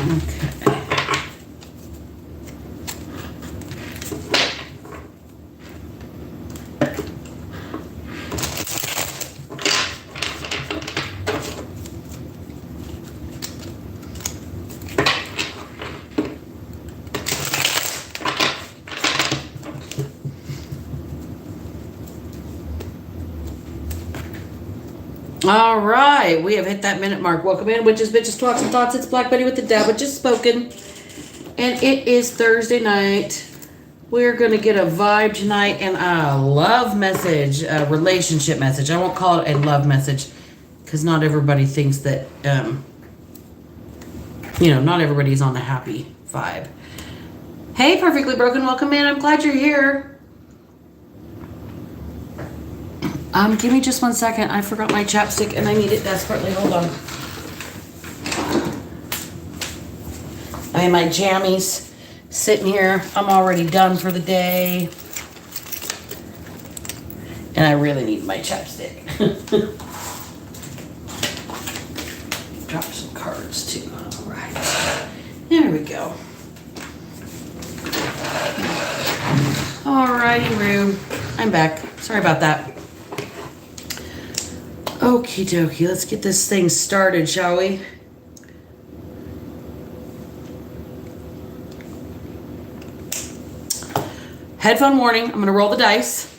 Okay. All right, we have hit that minute mark. Welcome in, Witches, Bitches, Talks, and Thoughts. It's Black Betty with the TheDabWitchHasSpoken. And it is Thursday night. We're going to get a vibe tonight and a love message, a relationship message. I won't call it a love message because not everybody thinks that, not everybody's on the happy vibe. Hey, Perfectly Broken, welcome in. I'm glad you're here. Give me just 1 second. I forgot my chapstick and I need it desperately. Hold on. I have my jammies sitting here. I'm already done for the day. And I really need my chapstick. Drop some cards too. All right. There we go. Alrighty, Rue. I'm back. Sorry about that. Okie dokie, let's get this thing started, shall we? Headphone warning, I'm going to roll the dice.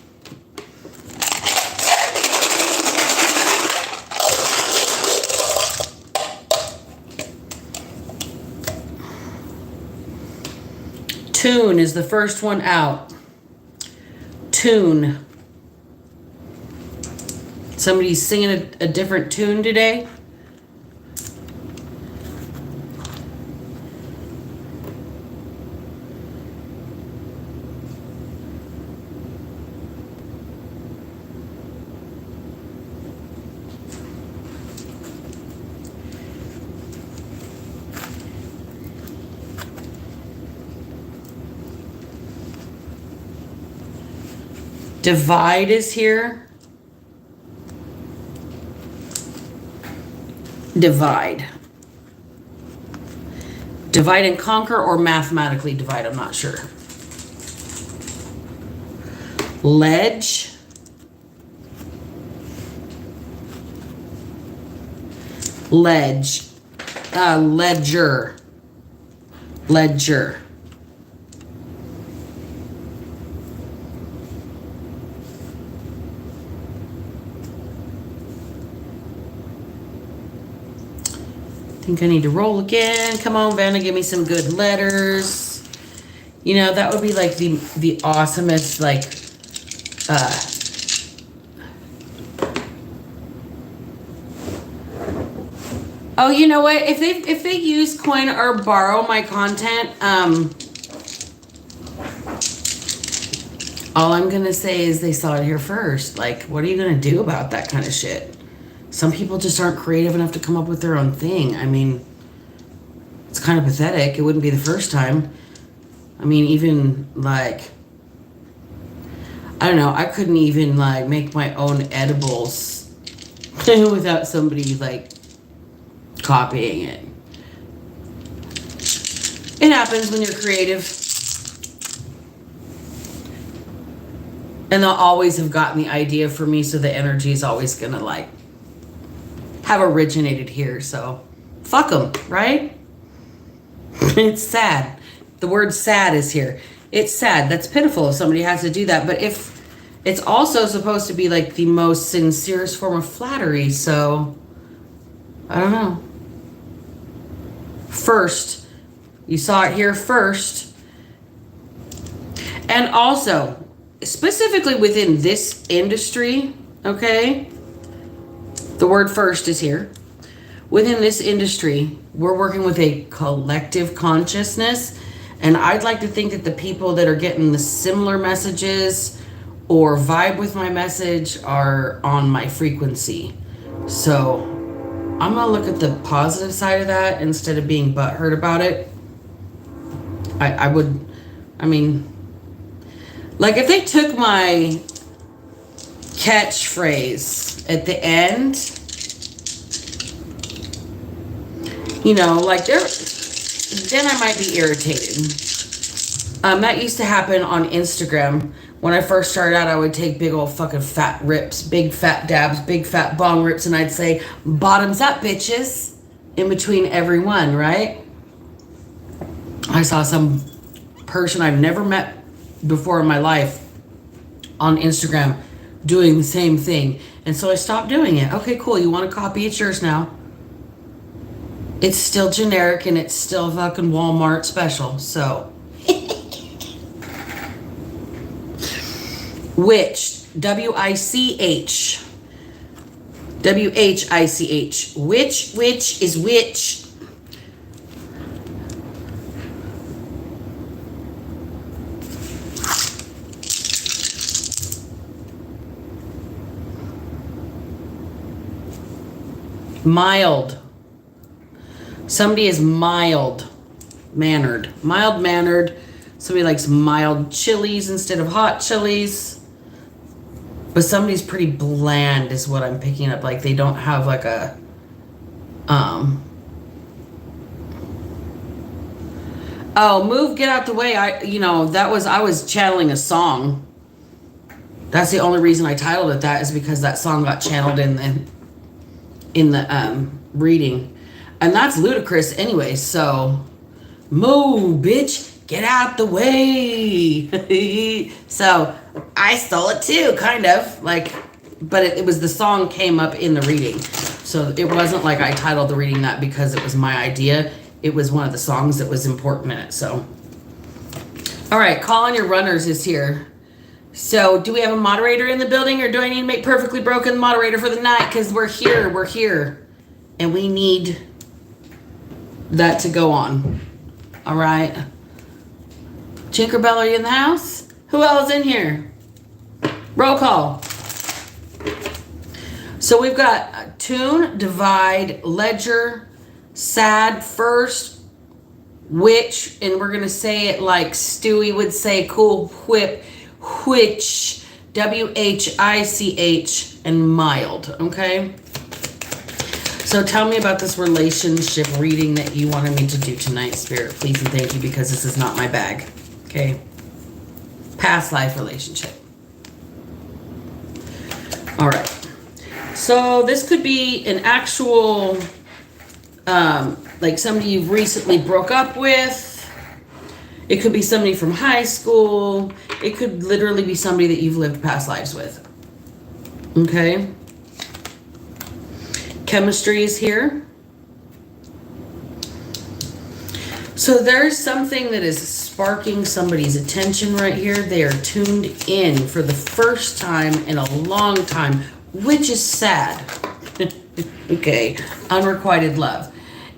Tune is the first one out. Tune. Somebody's singing a different tune today. Divide is here. Divide. Divide and conquer or mathematically divide, I'm not sure. Ledge. Ledge. Ledger. Ledger. I think I need to roll again. Come on, Vanna, give me some good letters. You know, that would be like the awesomest, like, oh, you know what? If they use coin or borrow my content, all I'm gonna say is they saw it here first. Like, what are you gonna do about that kind of shit? Some people just aren't creative enough to come up with their own thing. I mean, it's kind of pathetic. It wouldn't be the first time. I mean, even like, I don't know, I couldn't even like make my own edibles without somebody like copying it. It happens when you're creative. And they'll always have gotten the idea for me, so the energy is always gonna like have originated here, so fuck them, right? It's sad. The word sad is here. It's sad. That's pitiful if somebody has to do that. But if it's also supposed to be like the most sincerest form of flattery, so I don't know. First, you saw it here first. And also, specifically within this industry, okay? The word first is here. Within this industry, we're working with a collective consciousness. And I'd like to think that the people that are getting the similar messages or vibe with my message are on my frequency. So I'm going to look at the positive side of that instead of being butthurt about it. I mean, like if they took my catchphrase at the end, you know, like then I might be irritated. That used to happen on Instagram. When I first started out, I would take big old fucking fat rips, big fat dabs, big fat bong rips, and I'd say, bottoms up, bitches, in between every one, right? I saw some person I've never met before in my life on Instagram doing the same thing. And so I stopped doing it. Okay, cool. You want to copy? It's yours now. It's still generic and it's still fucking Walmart special. So... Witch, W-I-C-H, W-H-I-C-H, witch is witch. Mild, somebody is mild-mannered, somebody likes mild chilies instead of hot chilies. But somebody's pretty bland is what I'm picking up. Like they don't have like a, oh, move, get out the way. I was channeling a song. That's the only reason I titled it that is because that song got channeled in the reading. And that's ludicrous anyway. So move, bitch. Get out the way. So I stole it too, kind of like, but it was the song came up in the reading. So it wasn't like I titled the reading that because it was my idea. It was one of the songs that was important in it. So, all right, call on your runners is here. So do we have a moderator in the building or do I need to make Perfectly Broken moderator for the night? Because we're here. And we need that to go on. All right. Tinkerbell, are you in the house? Who else in here? Roll call. So we've got tune, divide, ledger, sad, first, witch, and we're going to say it like Stewie would say, cool whip, which, W-H-I-C-H, and mild, okay? So tell me about this relationship reading that you wanted me to do tonight, Spirit, please and thank you, because this is not my bag. Okay, past life relationship. All right, so this could be an actual, like somebody you've recently broke up with. It could be somebody from high school. It could literally be somebody that you've lived past lives with. Okay. Chemistry is here. So there's something that is sparking somebody's attention right here. They are tuned in for the first time in a long time, which is sad. Okay, unrequited love.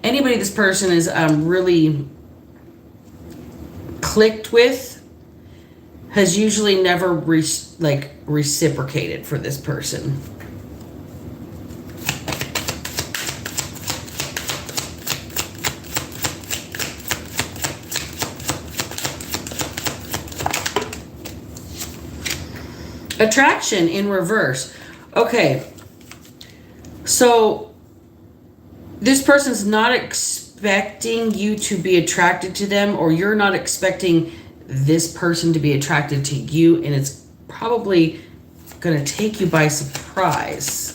Anybody this person is really clicked with has usually never reciprocated for this person. Attraction in reverse. Okay. So this person's not expecting you to be attracted to them, or you're not expecting this person to be attracted to you, and it's probably going to take you by surprise.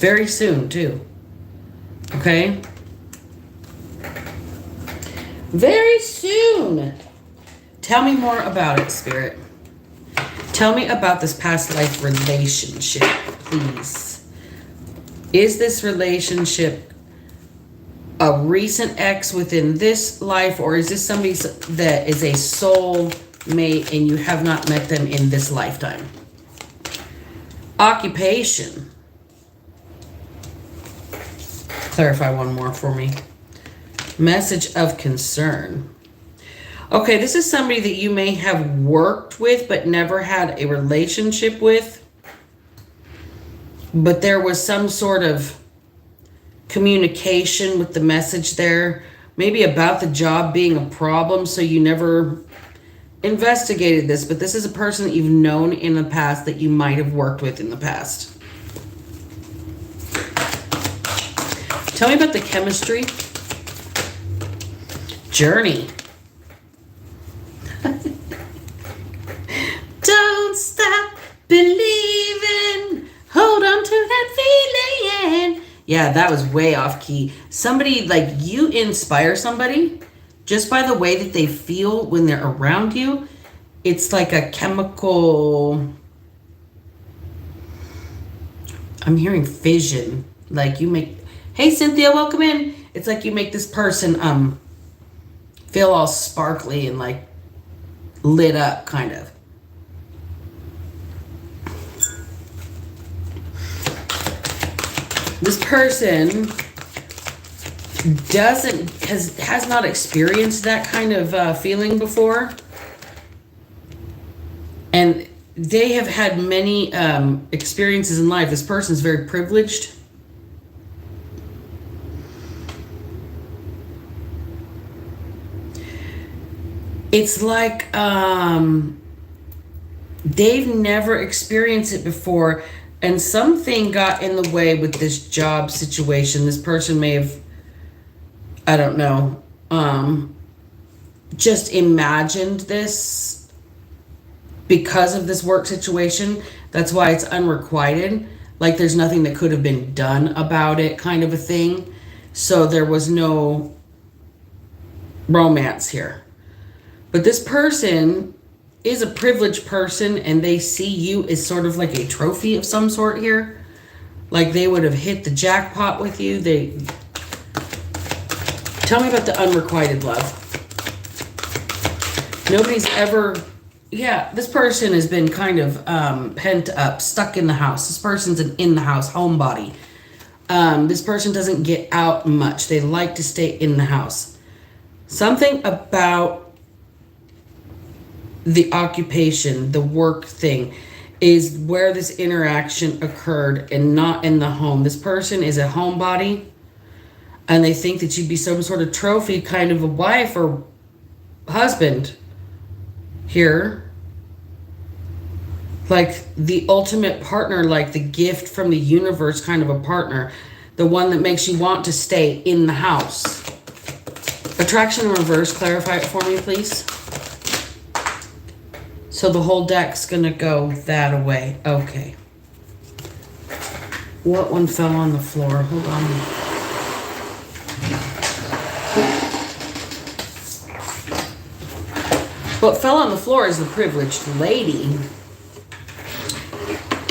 Very soon, too. Okay? Very soon. Tell me more about it, Spirit. Tell me about this past life relationship, please. Is this relationship a recent ex within this life, or is this somebody that is a soul mate and you have not met them in this lifetime? Occupation. Clarify one more for me. Message of concern. Okay, this is somebody that you may have worked with but never had a relationship with. But there was some sort of communication with the message there. Maybe about the job being a problem, so you never investigated this. But this is a person that you've known in the past that you might have worked with in the past. Tell me about the chemistry. Journey. Don't stop believing. Hold on to that feeling. Yeah, that was way off key. Somebody, like, you inspire somebody just by the way that they feel when they're around you. It's like a chemical... I'm hearing fission. Like you make... Hey, Cynthia, welcome in. It's like you make this person feel all sparkly and like lit up, kind of. This person has not experienced that kind of feeling before, and they have had many experiences in life. This person is very privileged. It's like they've never experienced it before, and something got in the way with this job situation. This person may have, I don't know, just imagined this because of this work situation. That's why it's unrequited. Like there's nothing that could have been done about it, kind of a thing. So there was no romance here. But this person is a privileged person, and they see you as sort of like a trophy of some sort here. Like they would have hit the jackpot with you. Tell me about the unrequited love. Nobody's ever... Yeah, this person has been kind of pent up, stuck in the house. This person's an in-the-house homebody. This person doesn't get out much. They like to stay in the house. Something about the occupation, the work thing, is where this interaction occurred and not in the home. This person is a homebody, and they think that you'd be some sort of trophy kind of a wife or husband here. Like the ultimate partner, like the gift from the universe kind of a partner. The one that makes you want to stay in the house. Attraction in reverse, clarify it for me, please. So the whole deck's going to go that away. Okay. What one fell on the floor? Hold on. What fell on the floor is the privileged lady.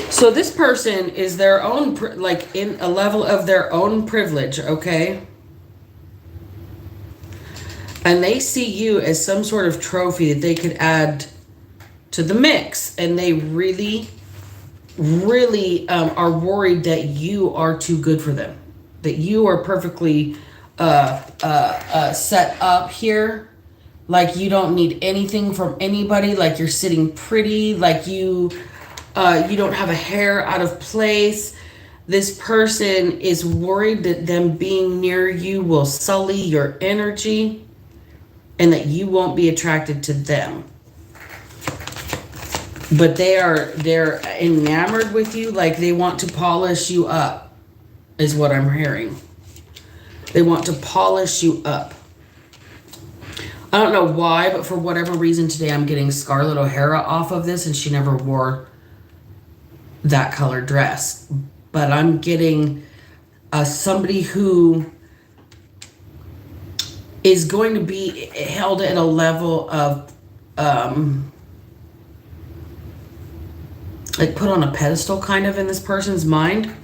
So this person is their own, like in a level of their own privilege, okay? And they see you as some sort of trophy that they could add to the mix, and they really are worried that you are too good for them, that you are perfectly set up here, like you don't need anything from anybody, like you're sitting pretty, like you don't have a hair out of place. This person is worried that them being near you will sully your energy and that you won't be attracted to them. But they're enamored with you, like they want to polish you up, is what I'm hearing. They want to polish you up. I don't know why, but for whatever reason today I'm getting Scarlett O'Hara off of this, and she never wore that color dress. But I'm getting somebody who is going to be held at a level of... like put on a pedestal kind of in this person's mind.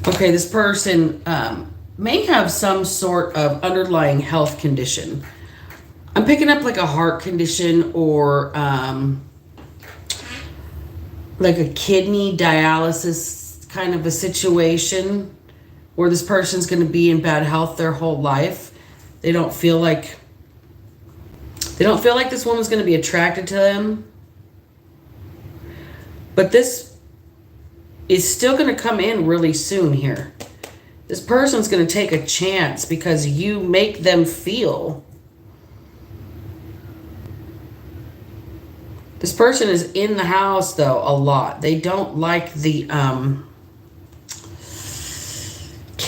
Okay, this person may have some sort of underlying health condition. I'm picking up like a heart condition or like a kidney dialysis kind of a situation where this person's going to be in bad health their whole life. They don't feel like this woman's going to be attracted to them. But this is still going to come in really soon here. This person's going to take a chance because you make them feel. This person is in the house, though, a lot. They don't like the...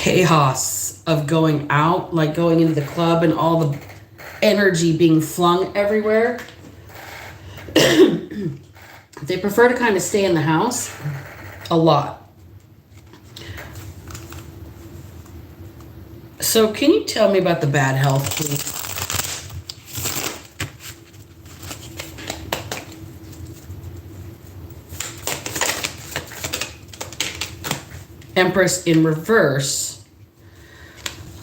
chaos of going out, like going into the club and all the energy being flung everywhere. They prefer to kind of stay in the house a lot. So can you tell me about the bad health, please? Empress in reverse.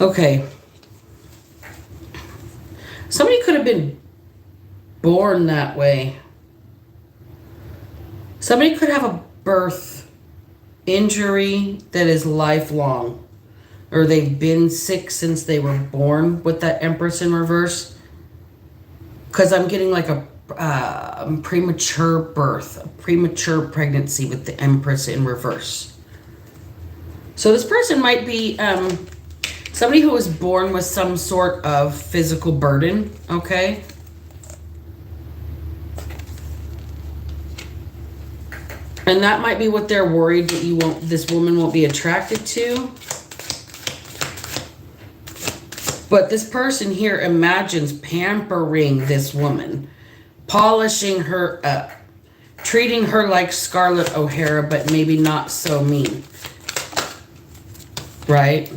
Okay. Somebody could have been born that way. Somebody could have a birth injury that is lifelong. Or they've been sick since they were born with that Empress in reverse. Because I'm getting like a premature birth, a premature pregnancy with the Empress in reverse. So this person might be somebody who was born with some sort of physical burden, okay? And that might be what they're worried that this woman won't be attracted to. But this person here imagines pampering this woman, polishing her up, treating her like Scarlett O'Hara, but maybe not so mean. Right?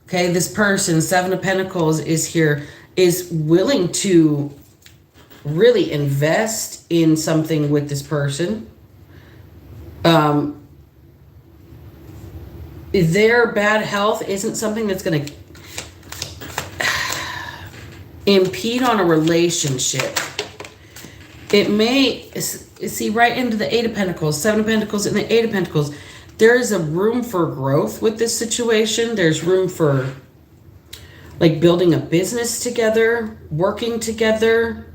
Okay, this person, Seven of Pentacles, is here, is willing to really invest in something with this person. Their bad health isn't something that's going to impede on a relationship. It may, see, right into the Eight of Pentacles, Seven of Pentacles, and the Eight of Pentacles. There is a room for growth with this situation. There's room for like building a business together, working together,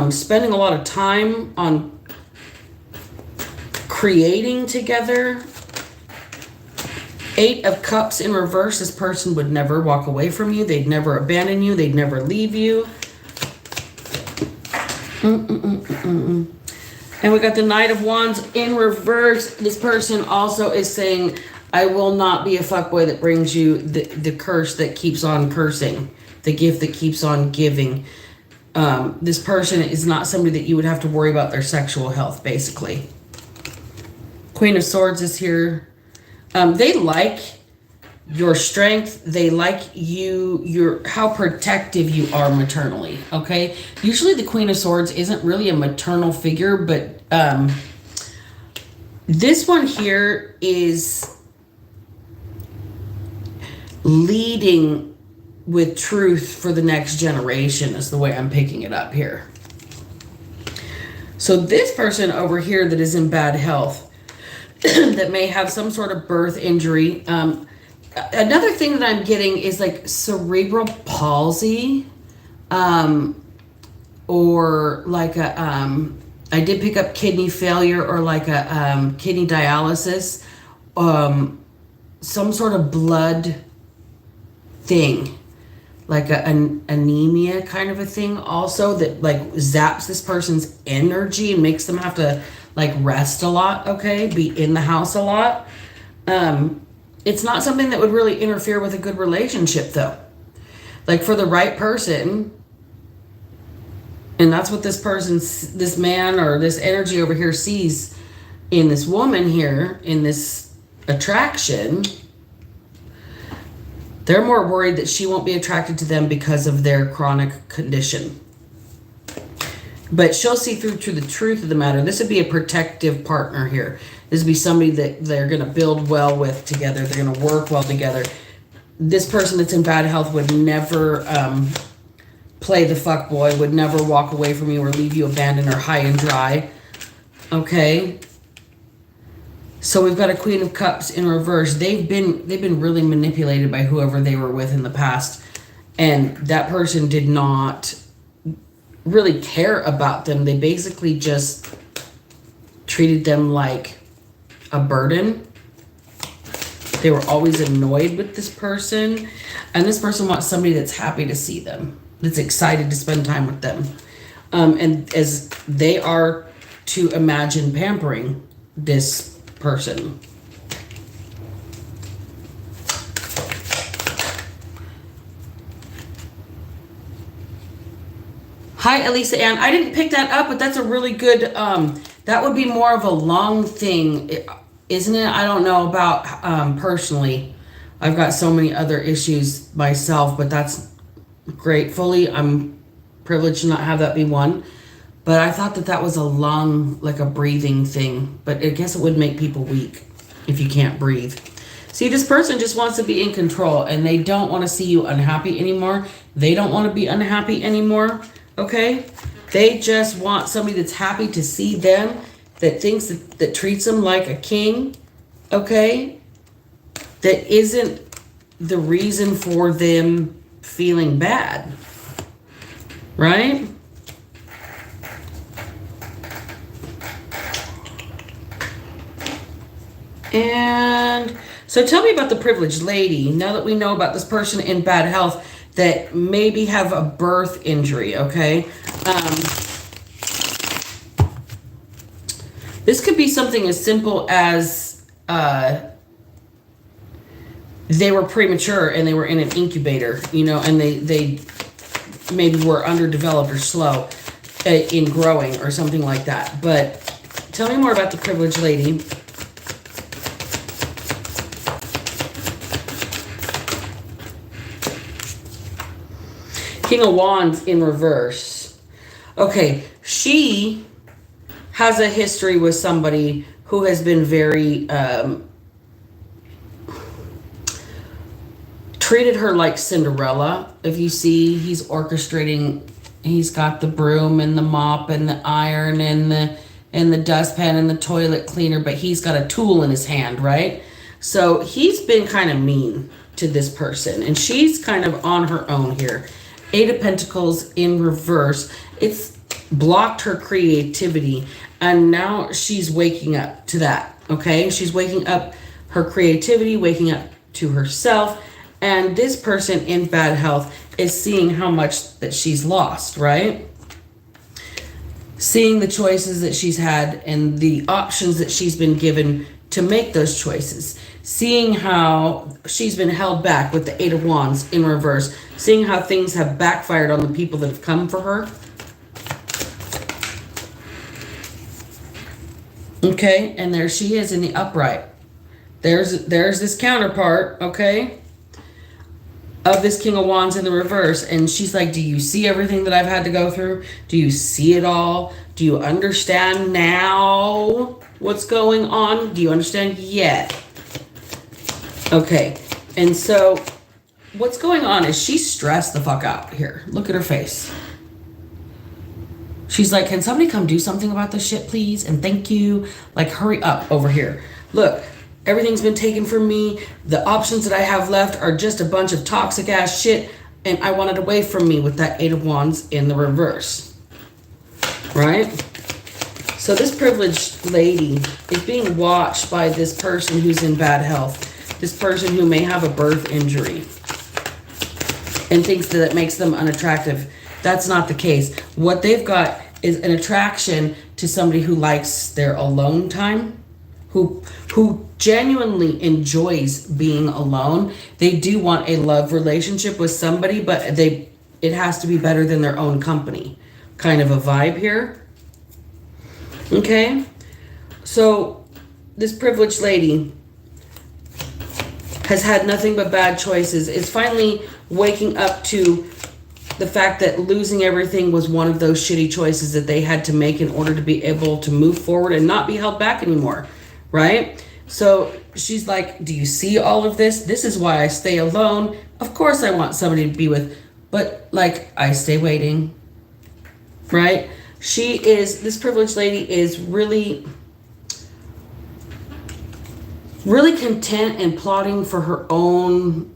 spending a lot of time on creating together. Eight of Cups in reverse. This person would never walk away from you. They'd never abandon you. They'd never leave you. And we got the Knight of Wands in reverse. This person also is saying, I will not be a fuckboy that brings you the curse that keeps on cursing, the gift that keeps on giving. This person is not somebody that you would have to worry about their sexual health, basically. Queen of Swords is here. They like your strength. They like how protective you are maternally, okay? Usually the Queen of Swords isn't really a maternal figure, but this one here is leading with truth for the next generation is the way I'm picking it up here. So this person over here that is in bad health, that may have some sort of birth injury, another thing that I'm getting is like cerebral palsy, or like I did pick up kidney failure or like a kidney dialysis, some sort of blood thing, like an anemia kind of a thing also that like zaps this person's energy and makes them have to like rest a lot, okay, be in the house a lot. It's not something that would really interfere with a good relationship, though. Like, for the right person, and that's what this man or this energy over here sees in this woman here, in this attraction, they're more worried that she won't be attracted to them because of their chronic condition. But she'll see through to the truth of the matter. This would be a protective partner here. This would be somebody that they're going to build well with together. They're going to work well together. This person that's in bad health would never play the fuck boy, would never walk away from you or leave you abandoned or high and dry. Okay? So we've got a Queen of Cups in reverse. They've been really manipulated by whoever they were with in the past. And that person did not really care about them. They basically just treated them like a burden. They were always annoyed with this person, and this person wants somebody that's happy to see them, that's excited to spend time with them, and as they are to imagine pampering this person. Hi, Elisa Ann. I didn't pick that up, but that's a really good, that would be more of a long thing, isn't it? I don't know about personally. I've got so many other issues myself, but that's gratefully, I'm privileged to not have that be one. But I thought that that was a lung, like a breathing thing. But I guess it would make people weak if you can't breathe. See, this person just wants to be in control and they don't want to see you unhappy anymore. They don't want to be unhappy anymore, okay? They just want somebody that's happy to see them, that thinks that treats them like a king, okay? That isn't the reason for them feeling bad, right? And so tell me about the privileged lady. Now that we know about this person in bad health that maybe have a birth injury, okay? This could be something as simple as they were premature and they were in an incubator, you know, and they maybe were underdeveloped or slow in growing or something like that. But tell me more about the privileged lady. King of Wands in reverse. Okay, she has a history with somebody who has been very treated her like Cinderella. If you see, he's orchestrating. He's got the broom and the mop and the iron and the dustpan and the toilet cleaner, but he's got a tool in his hand, right? So he's been kind of mean to this person, and she's kind of on her own here. Eight of Pentacles in reverse. It's blocked her creativity, and now she's waking up to that, okay? She's waking up her creativity, waking up to herself, and this person in bad health is seeing how much that she's lost, right? Seeing the choices that she's had and the options that she's been given to make those choices. Seeing how she's been held back with the Eight of Wands in reverse. Seeing how things have backfired on the people that have come for her. Okay, and there she is in the upright. There's this counterpart, okay, of this King of Wands in the reverse. And she's like, do you see everything that I've had to go through? Do you see it all? Do you understand now what's going on? Do you understand yet? Okay, and so what's going on is she's stressed the fuck out here. Look at her face. She's like, can somebody come do something about this shit, please? And thank you. Like, hurry up over here. Look, everything's been taken from me. The options that I have left are just a bunch of toxic ass shit, and I want it away from me with that Eight of Wands in the reverse. Right? So this privileged lady is being watched by this person who's in bad health. This person who may have a birth injury and thinks that it makes them unattractive. That's not the case. What they've got is an attraction to somebody who likes their alone time, who genuinely enjoys being alone. They do want a love relationship with somebody, but it has to be better than their own company. Kind of a vibe here. Okay? So this privileged lady has had nothing but bad choices, is finally waking up to the fact that losing everything was one of those shitty choices that they had to make in order to be able to move forward and not be held back anymore, right? So she's like, do you see all of this? This is why I stay alone. Of course I want somebody to be with, but like, I stay waiting, right? This privileged lady is really content and plotting for her own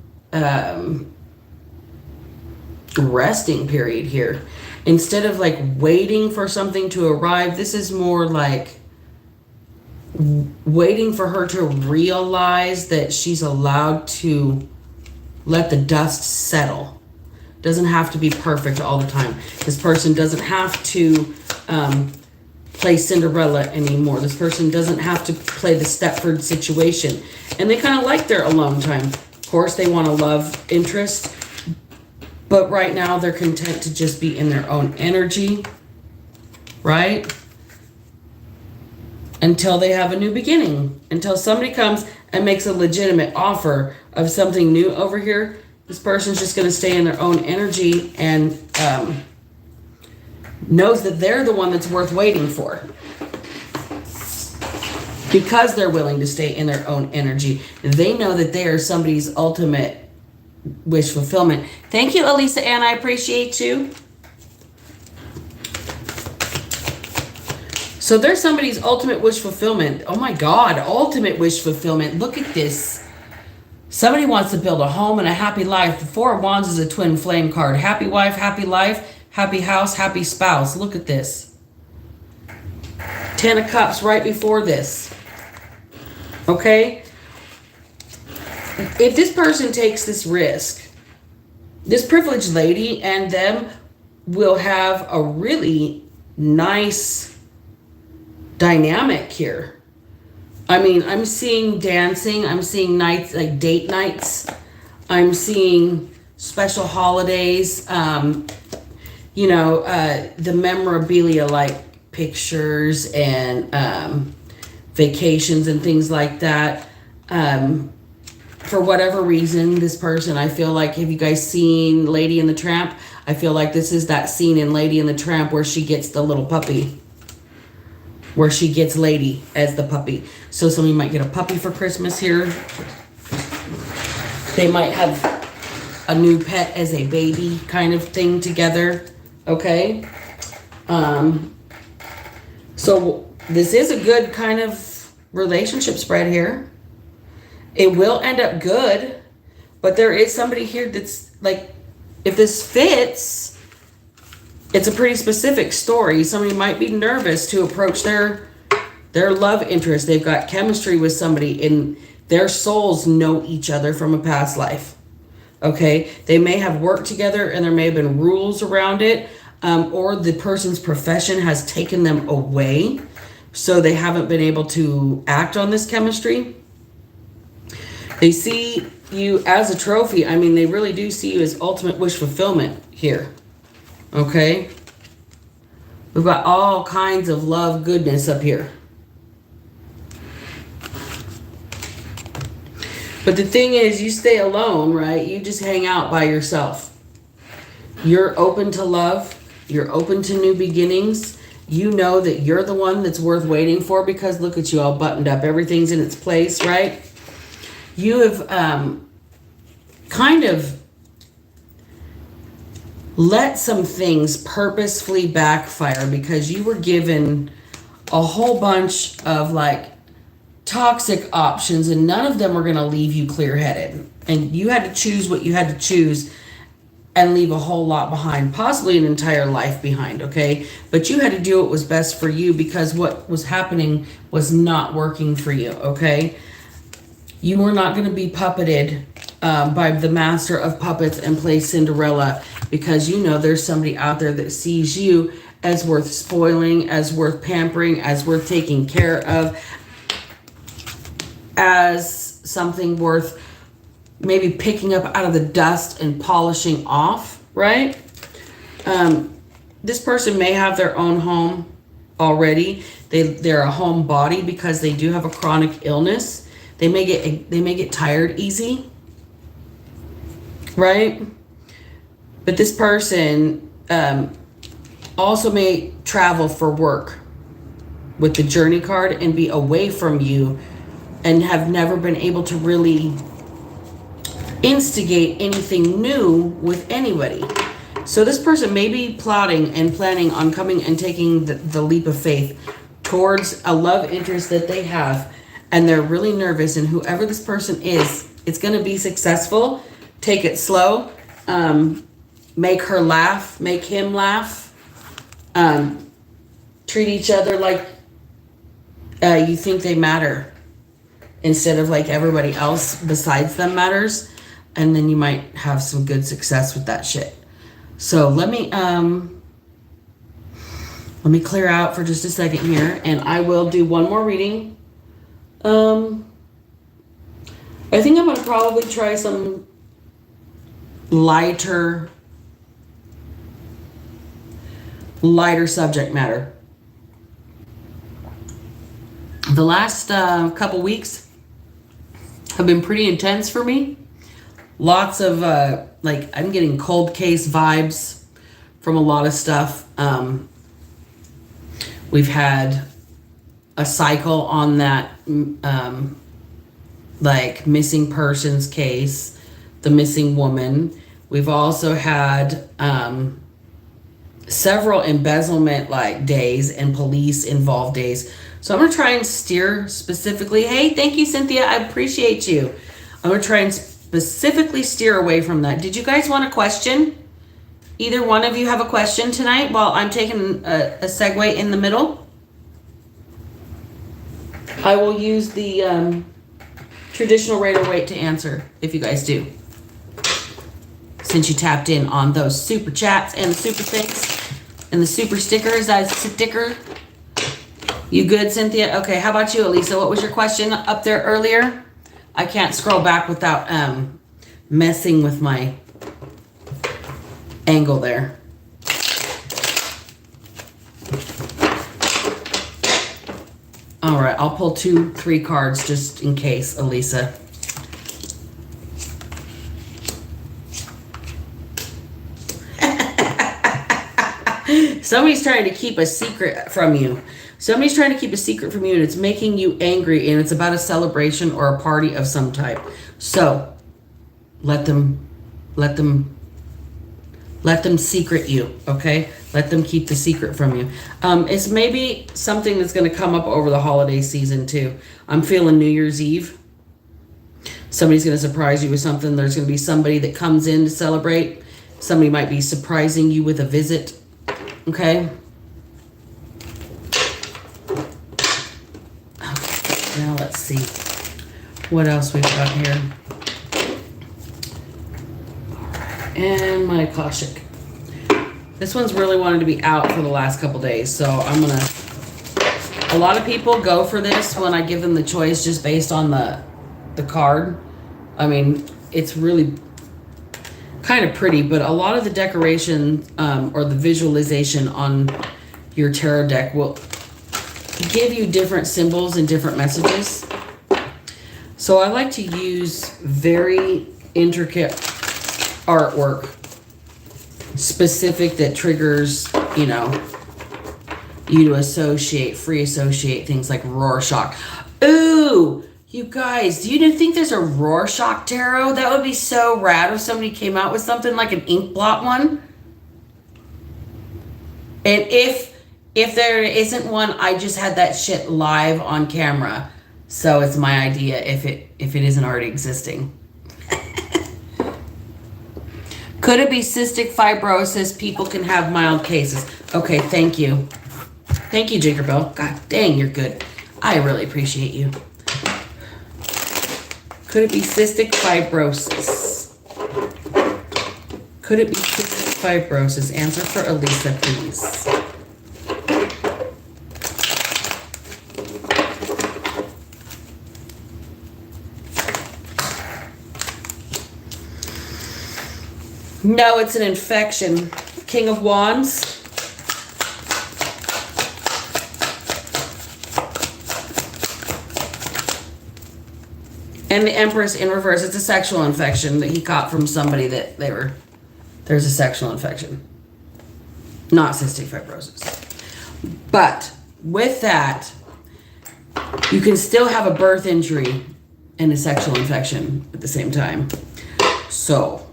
resting period here. Instead of like waiting for something to arrive, this is more like waiting for her to realize that she's allowed to let the dust settle. Doesn't have to be perfect all the time. This person doesn't have to play Cinderella anymore. This person doesn't have to play the Stepford situation. And they kind of like their alone time. Of course, they want a love interest, But right now they're content to just be in their own energy, right? Until they have a new beginning. Until somebody comes and makes a legitimate offer of something new over here. This person's just going to stay in their own energy and knows that they're the one that's worth waiting for. Because they're willing to stay in their own energy. They know that they are somebody's ultimate wish fulfillment. Thank you, Elisa Ann. I appreciate you. So there's somebody's ultimate wish fulfillment. Oh my God, ultimate wish fulfillment. Look at this. Somebody wants to build a home and a happy life. The Four of Wands is a twin flame card. Happy wife, happy life, happy house, happy spouse. Look at this. 10 of Cups right before this. Okay? If this person takes this risk, this privileged lady and them will have a really nice dynamic here. I mean, I'm seeing dancing. I'm seeing nights, like date nights. I'm seeing special holidays. The memorabilia like pictures and vacations and things like that. For whatever reason, this person, I feel like, have you guys seen Lady and the Tramp? I feel like this is that scene in Lady and the Tramp where she gets the little puppy. Where she gets Lady as the puppy. So somebody might get a puppy for Christmas here. They might have a new pet as a baby kind of thing together. Okay? So this is a good kind of relationship spread here. It will end up good, but there is somebody here that's like, if this fits, it's a pretty specific story. Somebody might be nervous to approach their love interest. They've got chemistry with somebody and their souls know each other from a past life. Okay? They may have worked together and there may have been rules around it, or the person's profession has taken them away, so they haven't been able to act on this chemistry. They see you as a trophy. I mean, they really do see you as ultimate wish fulfillment here. Okay? We've got all kinds of love goodness up here. But the thing is, you stay alone, right? You just hang out by yourself. You're open to love. You're open to new beginnings. You know that you're the one that's worth waiting for because look at you all buttoned up. Everything's in its place, right? You have kind of let some things purposefully backfire because you were given a whole bunch of like toxic options and none of them were going to leave you clear-headed. And you had to choose what you had to choose and leave a whole lot behind, possibly an entire life behind, okay? But you had to do what was best for you because what was happening was not working for you, okay? You were not going to be puppeted by the master of puppets and play Cinderella because you know there's somebody out there that sees you as worth spoiling, as worth pampering, as worth taking care of, as something worth maybe picking up out of the dust and polishing off, right? This person may have their own home already. They're a homebody because they do have a chronic illness. They may get tired easy, right? But this person also may travel for work with the Journey card and be away from you and have never been able to really instigate anything new with anybody. So this person may be plotting and planning on coming and taking the leap of faith towards a love interest that they have, and they're really nervous, and whoever this person is, it's going to be successful. Take it slow. Make her laugh. Make him laugh. Treat each other like you think they matter instead of like everybody else besides them matters. And then you might have some good success with that shit. So let me clear out for just a second here, and I will do one more reading. I think I'm going to probably try some lighter lighter subject matter. The last couple weeks have been pretty intense for me. Lots of, like, I'm getting cold case vibes from a lot of stuff. We've had a cycle on that, like, missing persons case, the missing woman. We've also had several embezzlement, like, days and police involved days. So I'm going to try and steer specifically. Hey, thank you, Cynthia. I appreciate you. I'm going to try and specifically steer away from that. Did you guys want a question? Either one of you have a question tonight while I'm taking a segue in the middle? I will use the traditional Rider-Waite to answer if you guys do. Since you tapped in on those super chats and the super things and the super stickers, that sticker. You good, Cynthia? Okay, how about you, Elisa? What was your question up there earlier? I can't scroll back without messing with my angle there. All right, I'll pull 2-3 cards just in case, Elisa. Somebody's trying to keep a secret from you. Somebody's trying to keep a secret from you, and it's making you angry, and it's about a celebration or a party of some type. So let them secret you, okay? Let them keep the secret from you. It's maybe something that's going to come up over the holiday season too. I'm feeling New Year's Eve. Somebody's going to surprise you with something. There's going to be somebody that comes in to celebrate. Somebody might be surprising you with a visit, okay? Now let's see what else we've got here. All right, and my Akashic. This one's really wanted to be out for the last couple days, so I'm gonna. A lot of people go for this when I give them the choice just based on the card. I mean, it's really kind of pretty, but a lot of the decoration or the visualization on your tarot deck will give you different symbols and different messages. So I like to use very intricate artwork, specific, that triggers, you know, you to free associate things like Rorschach. Ooh, you guys, do you think there's a Rorschach tarot? That would be so rad if somebody came out with something like an ink blot one. And if there isn't one, I just had that shit live on camera. So it's my idea if it isn't already existing. Could it be cystic fibrosis? People can have mild cases. Okay, thank you. Thank you, Jinkerbell. God dang, you're good. I really appreciate you. Could it be cystic fibrosis? Could it be cystic fibrosis? Answer for Elisa, please. No, it's an infection. King of Wands. And the Empress in reverse. It's a sexual infection that he caught from somebody that there's a sexual infection. Not cystic fibrosis. But with that, you can still have a birth injury and a sexual infection at the same time. So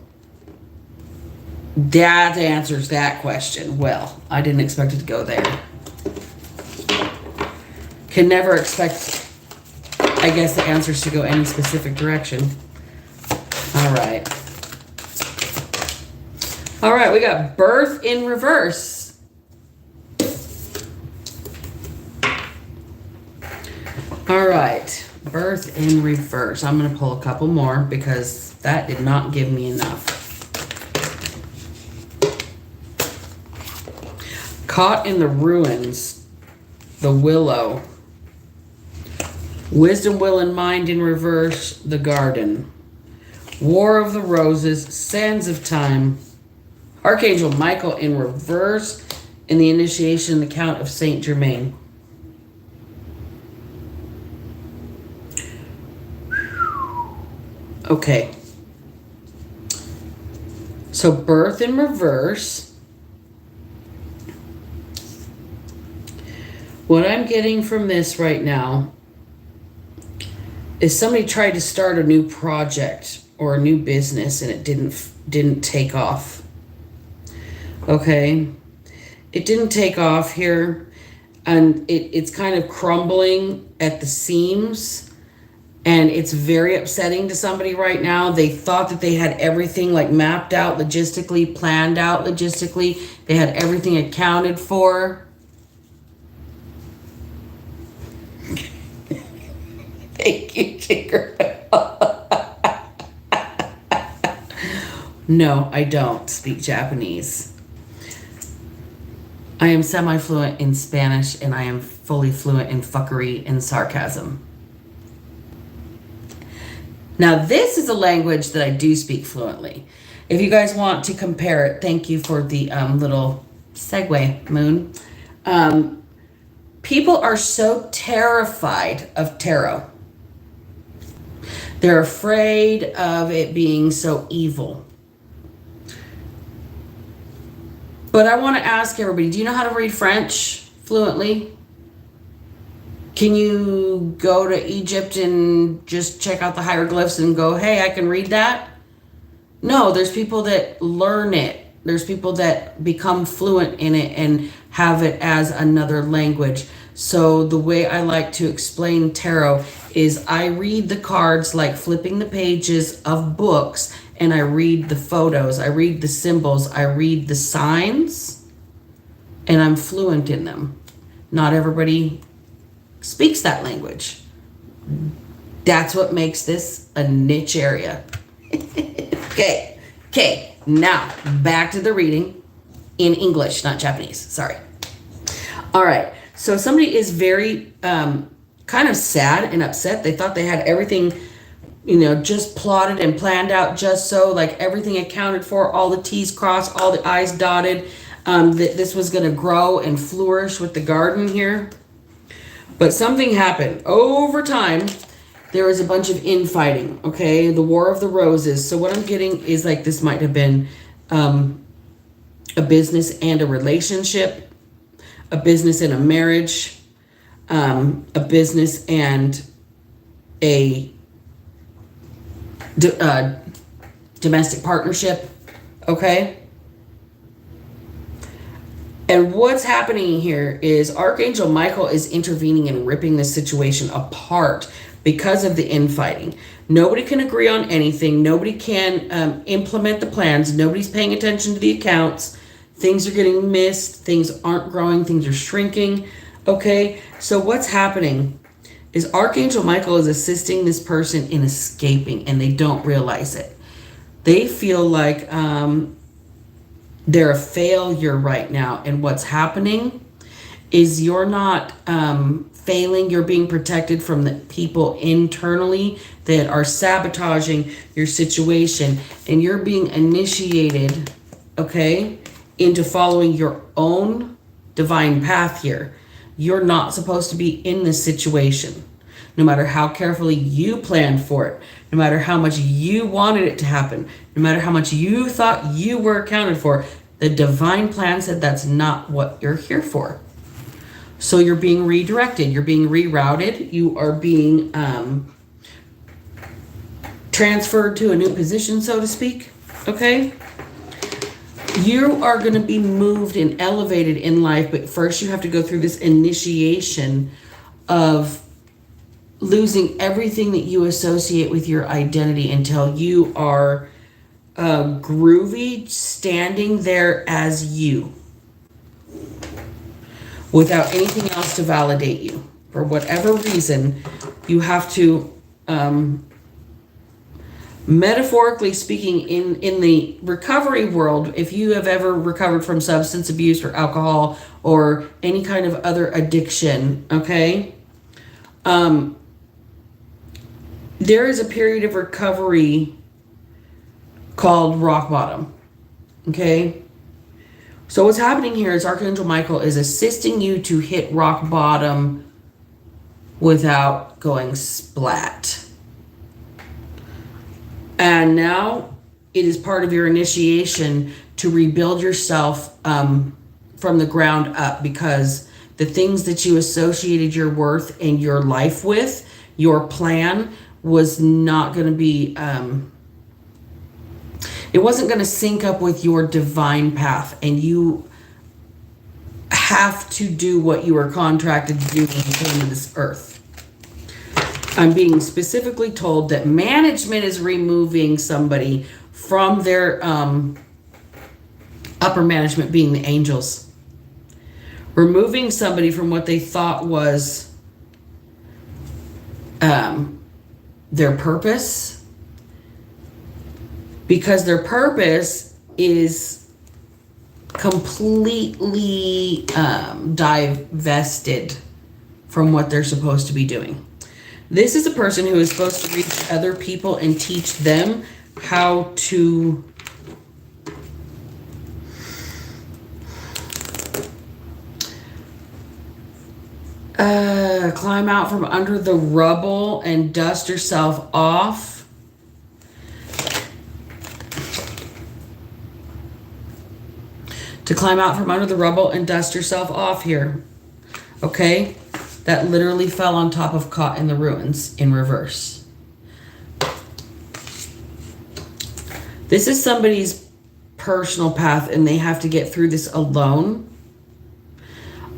that answers that question. Well, I didn't expect it to go there. Can never expect, I guess, the answers to go any specific direction. All right. All right, we got birth in reverse. All right, birth in reverse. I'm going to pull a couple more because that did not give me enough. Caught in the ruins, the willow. Wisdom, will, and mind in reverse, the garden. War of the roses, sands of time. Archangel Michael in reverse, in the initiation the Count of Saint Germain. Okay. So birth in reverse. What I'm getting from this right now is somebody tried to start a new project or a new business and it didn't take off. Okay? It didn't take off here, and it's kind of crumbling at the seams, and it's very upsetting to somebody right now. They thought that they had everything like mapped out logistically, planned out logistically. They had everything accounted for. Thank you, Tinkerbell. No, I don't speak Japanese. I am semi-fluent in Spanish, and I am fully fluent in fuckery and sarcasm. Now, this is a language that I do speak fluently. If you guys want to compare it, thank you for the little segue, Moon. People are so terrified of tarot. They're afraid of it being so evil. But I want to ask everybody, do you know how to read French fluently? Can you go to Egypt and just check out the hieroglyphs and go, hey, I can read that? No, there's people that learn it. There's people that become fluent in it and have it as another language. So the way I like to explain tarot is I read the cards like flipping the pages of books, and I read the photos, I read the symbols, I read the signs, and I'm fluent in them. Not everybody speaks that language. That's what makes this a niche area. Okay, now back to the reading in English, not Japanese, sorry. All right, so somebody is very kind of sad and upset. They thought they had everything, just plotted and planned out just so, like everything accounted for, all the T's crossed, all the I's dotted, that this was going to grow and flourish with the garden here. But something happened. Over time, there was a bunch of infighting, okay? The War of the Roses. So what I'm getting is like this might have been a business and a relationship, a business and a marriage, a business and a domestic partnership, okay? And what's happening here is Archangel Michael is intervening and ripping this situation apart because of the infighting. Nobody can agree on anything. Nobody can implement the plans. Nobody's paying attention to the accounts. Things are getting missed. Things aren't growing. Things are shrinking. Okay, so what's happening is Archangel Michael is assisting this person in escaping, and they don't realize it. They feel like they're a failure right now, and what's happening is you're not failing. You're being protected from the people internally that are sabotaging your situation, and you're being initiated, okay, into following your own divine path here. You're not supposed to be in this situation. No matter how carefully you planned for it, no matter how much you wanted it to happen, no matter how much you thought you were accounted for, the divine plan said that's not what you're here for. So you're being redirected, you're being rerouted, you are being transferred to a new position, so to speak, okay? You are going to be moved and elevated in life, but first you have to go through this initiation of losing everything that you associate with your identity until you are groovy, standing there as you, without anything else to validate you. For whatever reason, you have to, metaphorically speaking, in the recovery world, if you have ever recovered from substance abuse or alcohol or any kind of other addiction, okay, there is a period of recovery called rock bottom, okay? So what's happening here is Archangel Michael is assisting you to hit rock bottom without going splat. And now it is part of your initiation to rebuild yourself from the ground up, because the things that you associated your worth and your life with, your plan, was not going to be, it wasn't going to sync up with your divine path. And you have to do what you were contracted to do when you came to this earth. I'm being specifically told that management is removing somebody from their upper management, being the angels. Removing somebody from what they thought was their purpose. Because their purpose is completely divested from what they're supposed to be doing. This is a person who is supposed to reach other people and teach them how to climb out from under the rubble and dust yourself off. To climb out from under the rubble and dust yourself off here. Okay? That literally fell on top of caught in the ruins in reverse. This is somebody's personal path, and they have to get through this alone.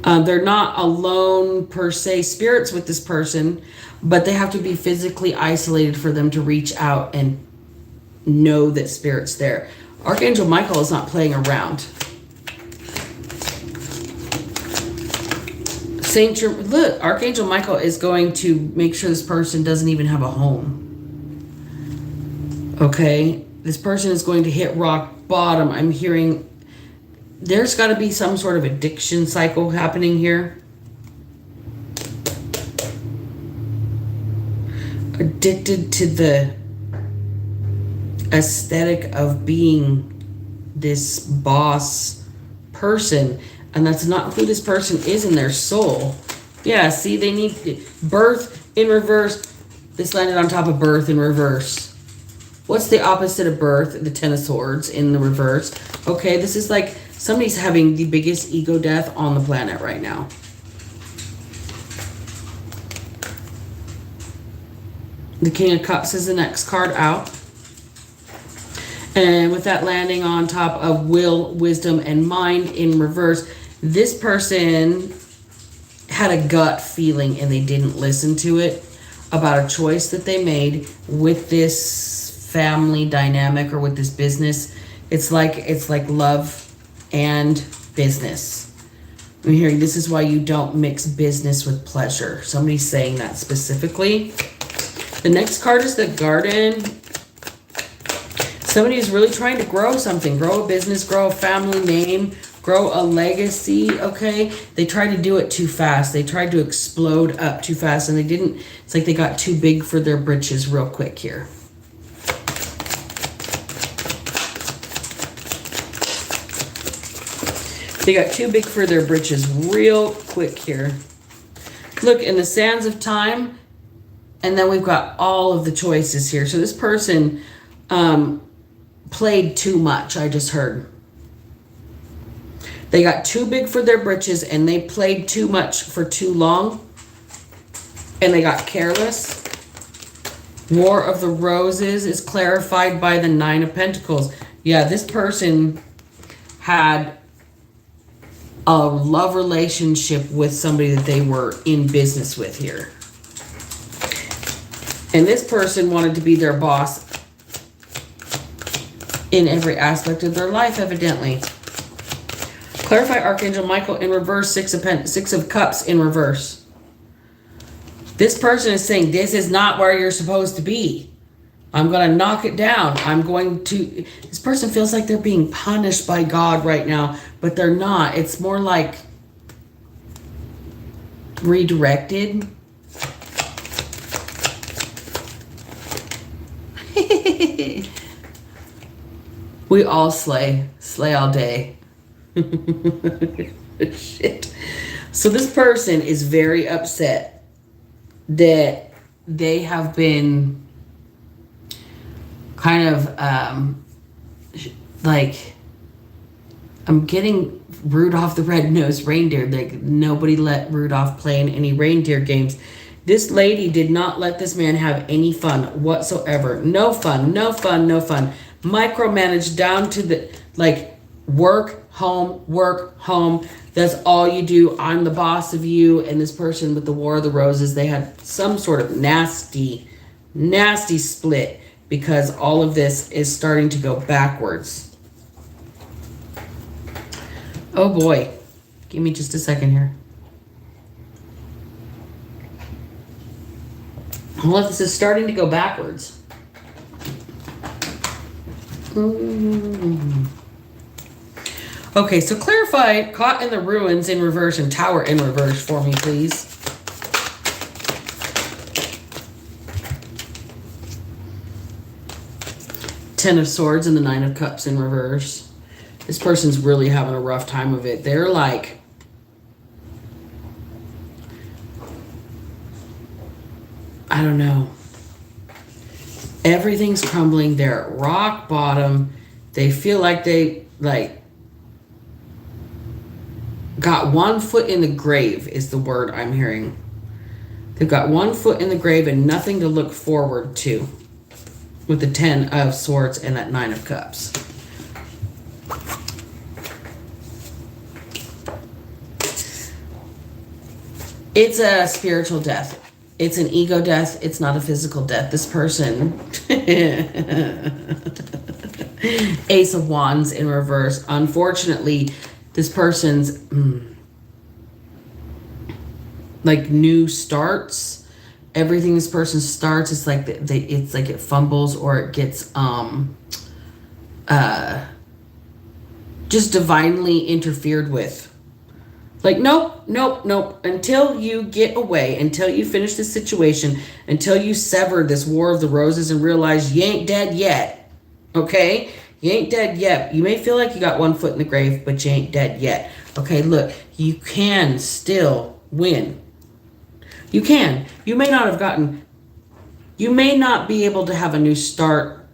They're not alone per se spirits with this person, but they have to be physically isolated for them to reach out and know that spirit's there. Archangel Michael is not playing around. Look, Archangel Michael is going to make sure this person doesn't even have a home. Okay? This person is going to hit rock bottom. I'm hearing there's got to be some sort of addiction cycle happening here. Addicted to the aesthetic of being this boss person. And that's not who this person is in their soul. Yeah, see, they need birth in reverse. This landed on top of birth in reverse. What's the opposite of birth? The Ten of Swords in the reverse. Okay, this is like somebody's having the biggest ego death on the planet right now. The King of Cups is the next card out. And with that landing on top of will, wisdom, and mind in reverse, this person had a gut feeling and they didn't listen to it about a choice that they made with this family dynamic or with this business. It's like love and business. I'm hearing this is why you don't mix business with pleasure. Somebody's saying that specifically. The next card is the Garden. Somebody is really trying to grow something, grow a business, grow a family name, grow a legacy, okay? They tried to do it too fast. They tried to explode up too fast, and they didn't. It's like they got too big for their britches real quick here. They got too big for their britches real quick here. Look, in the sands of time, and then we've got all of the choices here. So this person played too much, I just heard. They got too big for their britches and they played too much for too long. And they got careless. War of the Roses is clarified by the Nine of Pentacles. Yeah, this person had a love relationship with somebody that they were in business with here. And this person wanted to be their boss in every aspect of their life, evidently. Clarify Archangel Michael in reverse, Six of Cups in reverse. This person is saying, this is not where you're supposed to be. I'm going to knock it down. This person feels like they're being punished by God right now, but they're not. It's more like redirected. We all slay all day. Shit. So this person is very upset that they have been kind of like, I'm getting Rudolph the Red-Nosed Reindeer. Like, nobody let Rudolph play in any reindeer games. This lady did not let this man have any fun whatsoever. No fun, no fun, no fun. Micromanaged down to the, like, work, home, work, home. That's all you do. I'm the boss of you. And this person with the War of the Roses, they had some sort of nasty, nasty split because all of this is starting to go backwards. Oh boy. Give me just a second here. Well, this is starting to go backwards. Okay, so clarify caught in the ruins in reverse and tower in reverse for me, please. Ten of Swords and the Nine of Cups in reverse. This person's really having a rough time of it. They're like, I don't know. Everything's crumbling. They're at rock bottom. They feel like they got one foot in the grave is the word I'm hearing. They've got one foot in the grave and nothing to look forward to with the 10 of Swords and that 9 of Cups. It's a spiritual death. It's an ego death. It's not a physical death. This person, Ace of Wands in reverse. Unfortunately, this person's like new starts. Everything this person starts, it's like it's like it fumbles or it gets just divinely interfered with. Like, nope. Until you get away, until you finish this situation, until you sever this War of the Roses and realize you ain't dead yet. Okay? You ain't dead yet. You may feel like you got one foot in the grave, but you ain't dead yet. Okay, look, you can still win. You can. You may not be able to have a new start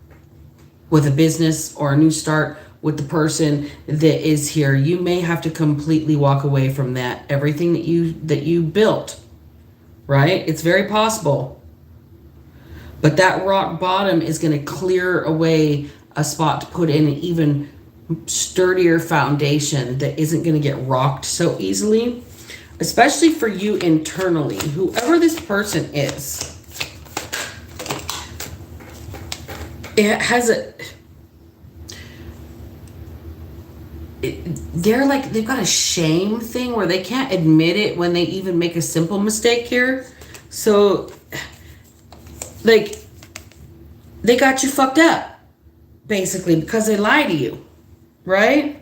with a business or a new start with the person that is here. You may have to completely walk away from that. Everything that you built, right? It's very possible. But that rock bottom is going to clear away a spot to put in an even sturdier foundation that isn't going to get rocked so easily, especially for you internally, whoever this person is. It has they're like, they've got a shame thing where they can't admit it when they even make a simple mistake here. So, like, they got you fucked up, basically, because they lie to you, right?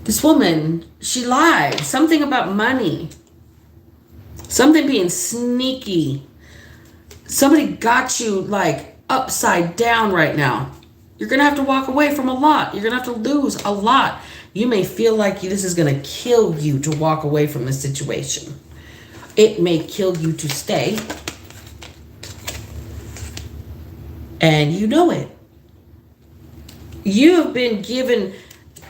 This woman, she lied. Something about money. Something being sneaky. Somebody got you, like, upside down right now. You're going to have to walk away from a lot. You're going to have to lose a lot. You may feel like this is going to kill you to walk away from this situation. It may kill you to stay. And you know it. You have been given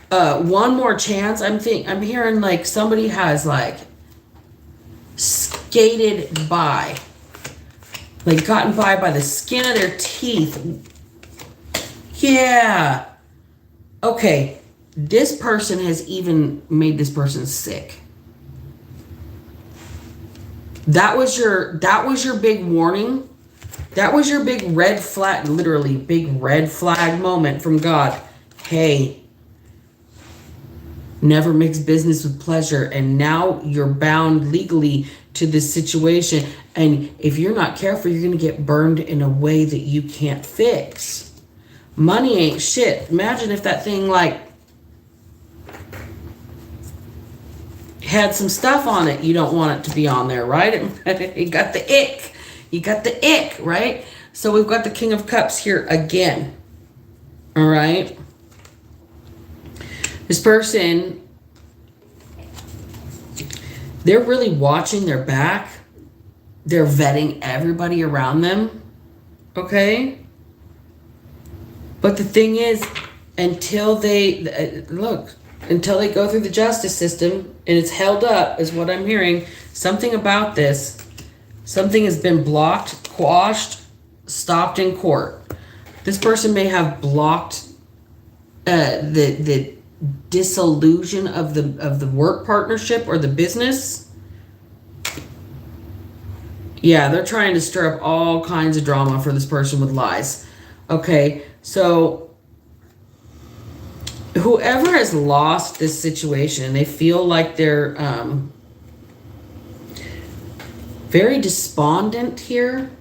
one more chance. I'm hearing like somebody has like skated by. Like gotten by the skin of their teeth. Yeah. Okay. This person has even made this person sick. That was your big warning. That was your big red flag, literally big red flag moment from God. Hey, never mix business with pleasure. And now you're bound legally to this situation. And if you're not careful, you're going to get burned in a way that you can't fix. Money ain't shit. Imagine if that thing like had some stuff on it you don't want it to be on there, right? You got the ick. You got the ick, right? So we've got the King of Cups here again. All right. This person, they're really watching their back. They're vetting everybody around them. Okay? But the thing is, until they go through the justice system and it's held up, is what I'm hearing. Something about this, something has been blocked, quashed, stopped in court. This person may have blocked the dissolution of the work partnership or the business. Yeah, they're trying to stir up all kinds of drama for this person with lies. Okay, so whoever has lost this situation, they feel like they're very despondent here.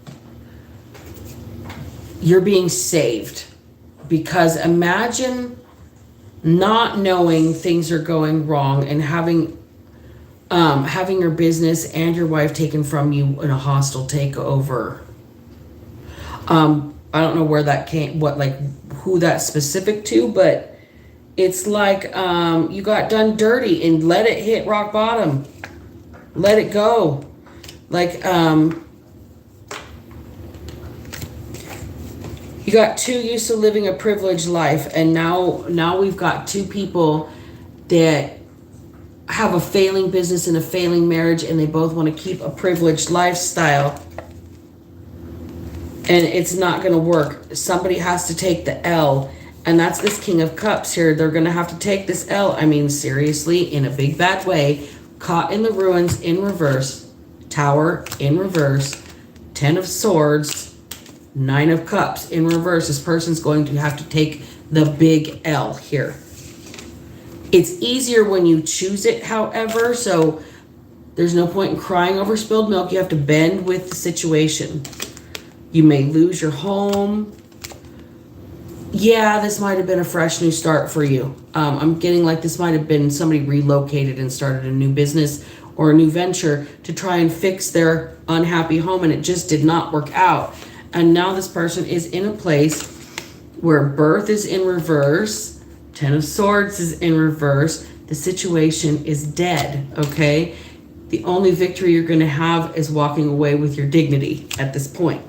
You're being saved. Because imagine not knowing things are going wrong and having your business and your wife taken from you in a hostile takeover. I don't know where that came, who that's specific to, but it's like you got done dirty and let it hit rock bottom. Let it go. You got too used to living a privileged life, and now we've got two people that have a failing business and a failing marriage, and they both want to keep a privileged lifestyle, and it's not going to work. Somebody has to take the L, and that's this King of Cups here. They're going to have to take this L. I mean, seriously, in a big bad way. Caught in the ruins in reverse. Tower in reverse. 10 of Swords. 9 of Cups in reverse. This person's going to have to take the big L here. It's easier when you choose it, however, so there's no point in crying over spilled milk. You have to bend with the situation. You may lose your home. Yeah, this might have been a fresh new start for you. I'm getting like this might have been somebody relocated and started a new business or a new venture to try and fix their unhappy home, and it just did not work out. And now this person is in a place where birth is in reverse, 10 of Swords is in reverse, the situation is dead, okay? The only victory you're going to have is walking away with your dignity at this point.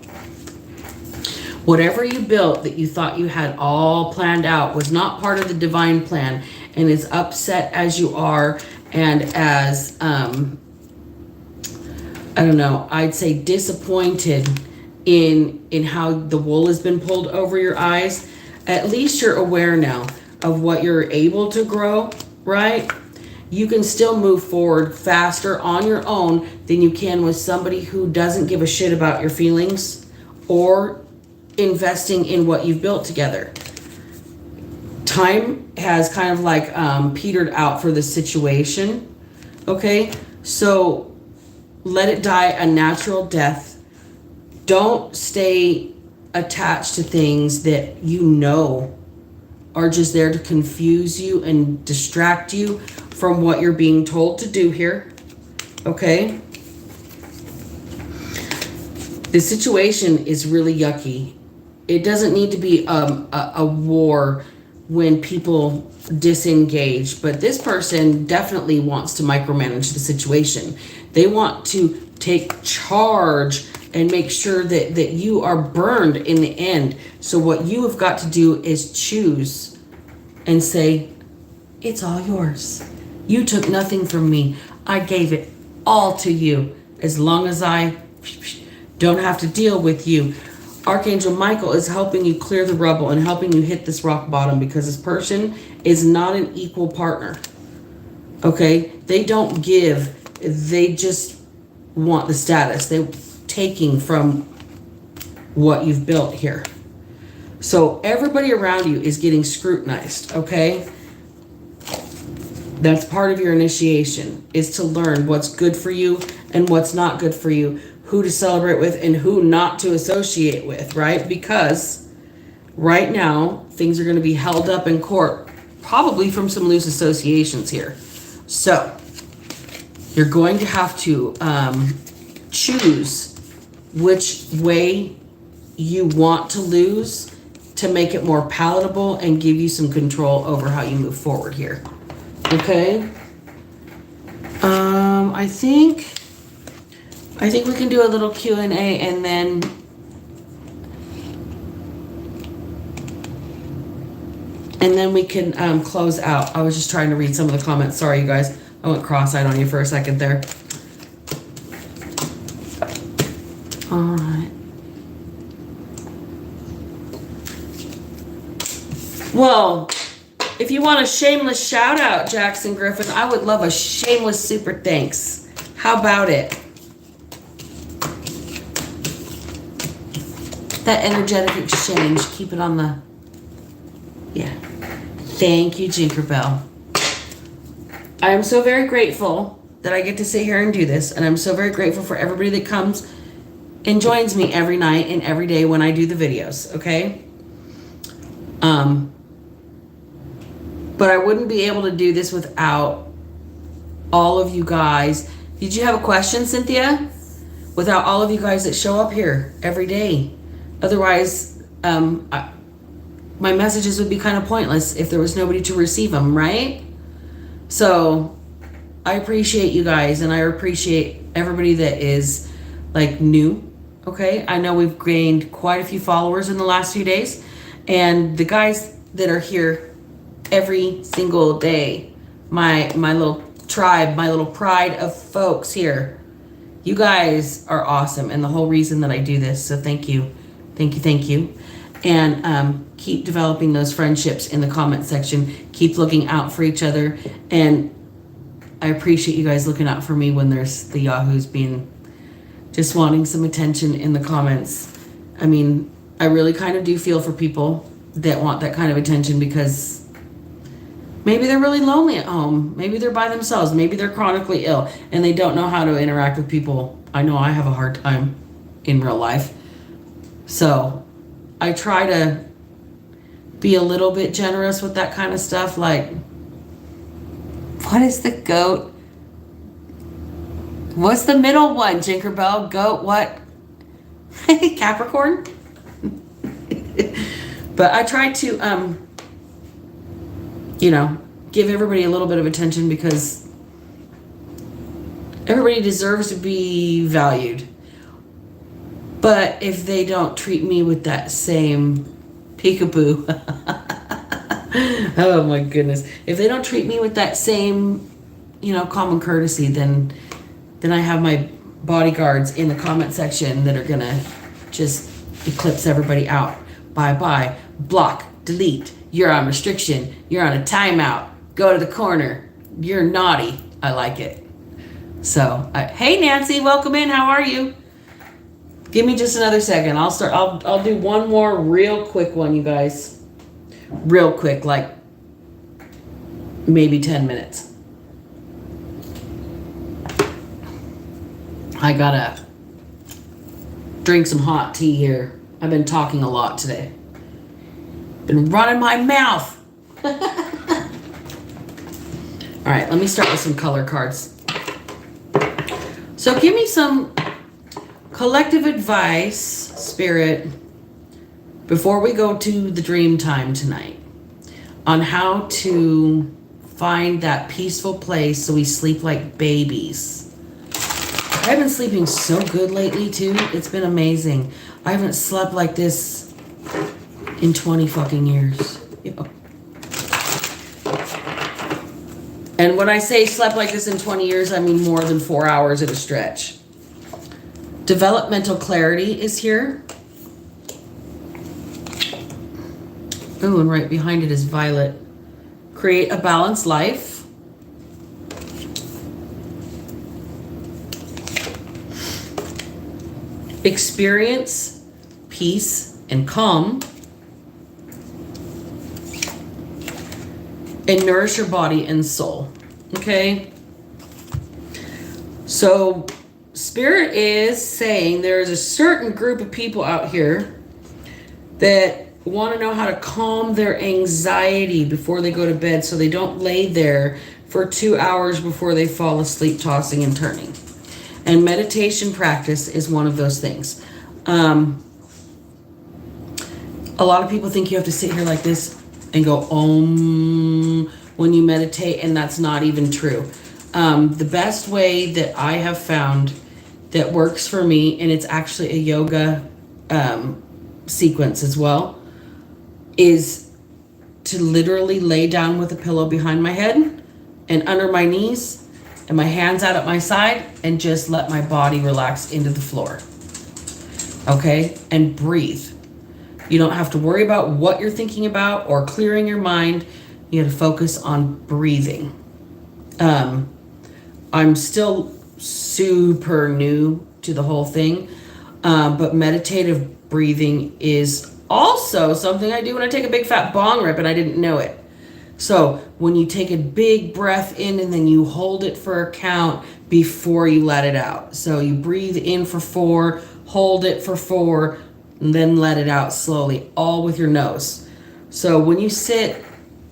Whatever you built that you thought you had all planned out was not part of the divine plan, and as upset as you are and as, I'd say disappointed in how the wool has been pulled over your eyes, at least you're aware now of what you're able to grow, right? You can still move forward faster on your own than you can with somebody who doesn't give a shit about your feelings or investing in what you've built together. Time has kind of like petered out for this situation, okay? So let it die a natural death. Don't stay attached to things that you know are just there to confuse you and distract you from what you're being told to do here, okay? The situation is really yucky. It doesn't need to be a war when people disengage, but this person definitely wants to micromanage the situation. They want to take charge and make sure that you are burned in the end. So what you have got to do is choose and say, it's all yours. You took nothing from me. I gave it all to you. As long as I don't have to deal with you. Archangel Michael is helping you clear the rubble and helping you hit this rock bottom, because this person is not an equal partner. Okay? They don't give. They just want the status. They're taking from what you've built here. So everybody around you is getting scrutinized, okay? That's part of your initiation, is to learn what's good for you and what's not good for you, who to celebrate with and who not to associate with, right? Because right now, things are going to be held up in court, probably from some loose associations here. So you're going to have to choose which way you want to lose to make it more palatable and give you some control over how you move forward here. Okay. I think we can do a little Q&A and then we can close out. I was just trying to read some of the comments. Sorry, you guys. I went cross-eyed on you for a second there. All right. Well, if you want a shameless shout out, Jackson Griffin, I would love a shameless super thanks. How about it? That energetic exchange. Keep it on the... Yeah. Thank you, Jinkerbell. I am so very grateful that I get to sit here and do this. And I'm so very grateful for everybody that comes and joins me every night and every day when I do the videos, okay? But I wouldn't be able to do this without all of you guys. Did you have a question, Cynthia? Without all of you guys that show up here every day. Otherwise, my messages would be kind of pointless if there was nobody to receive them, right? So I appreciate you guys, and I appreciate everybody that is like new. Okay, I know we've gained quite a few followers in the last few days, and the guys that are here every single day, my little tribe, my little pride of folks here, you guys are awesome, and the whole reason that I do this. So thank you. And keep developing those friendships in the comment section. Keep looking out for each other, and I appreciate you guys looking out for me when there's the yahoos being just wanting some attention in the comments. I mean, I really kind of do feel for people that want that kind of attention, because maybe they're really lonely at home. Maybe they're by themselves. Maybe they're chronically ill and they don't know how to interact with people. I know I have a hard time in real life. So I try to be a little bit generous with that kind of stuff. Like, what is the goat? What's the middle one, Jinkerbell? Goat what? Capricorn? But I try to, give everybody a little bit of attention, because everybody deserves to be valued. But if they don't treat me with that same peekaboo, oh my goodness. If they don't treat me with that same, common courtesy, then I have my bodyguards in the comment section that are gonna just eclipse everybody out. Bye-bye. Block. Delete. You're on restriction. You're on a timeout. Go to the corner. You're naughty. I like it. So, hey Nancy, welcome in. How are you? Give me just another second. I'll do one more real quick one, you guys. Real quick, like maybe 10 minutes. I gotta drink some hot tea here. I've been talking a lot today. Been running my mouth. All right, let me start with some color cards. So give me some collective advice, Spirit, before we go to the dream time tonight, on how to find that peaceful place so we sleep like babies. I've been sleeping so good lately too. It's been amazing. I haven't slept like this in 20 fucking years. And when I say slept like this in 20 years, I mean more than 4 hours at a stretch. Developmental clarity is here. Ooh, and right behind it is violet. Create a balanced life. Experience peace and calm. And nourish your body and soul. Okay? So, Spirit is saying there is a certain group of people out here that want to know how to calm their anxiety before they go to bed, so they don't lay there for 2 hours before they fall asleep tossing and turning. And meditation practice is one of those things. A lot of people think you have to sit here like this and go om when you meditate, and that's not even true. The best way that I have found that works for me, and it's actually a yoga sequence as well, is to literally lay down with a pillow behind my head and under my knees and my hands out at my side and just let my body relax into the floor. Okay? And breathe. You don't have to worry about what you're thinking about or clearing your mind. You have to focus on breathing. I'm still super new to the whole thing, but meditative breathing is also something I do when I take a big fat bong rip and I didn't know it. So when you take a big breath in and then you hold it for a count before you let it out. So you breathe in for 4, hold it for 4, and then let it out slowly, all with your nose. So when you sit,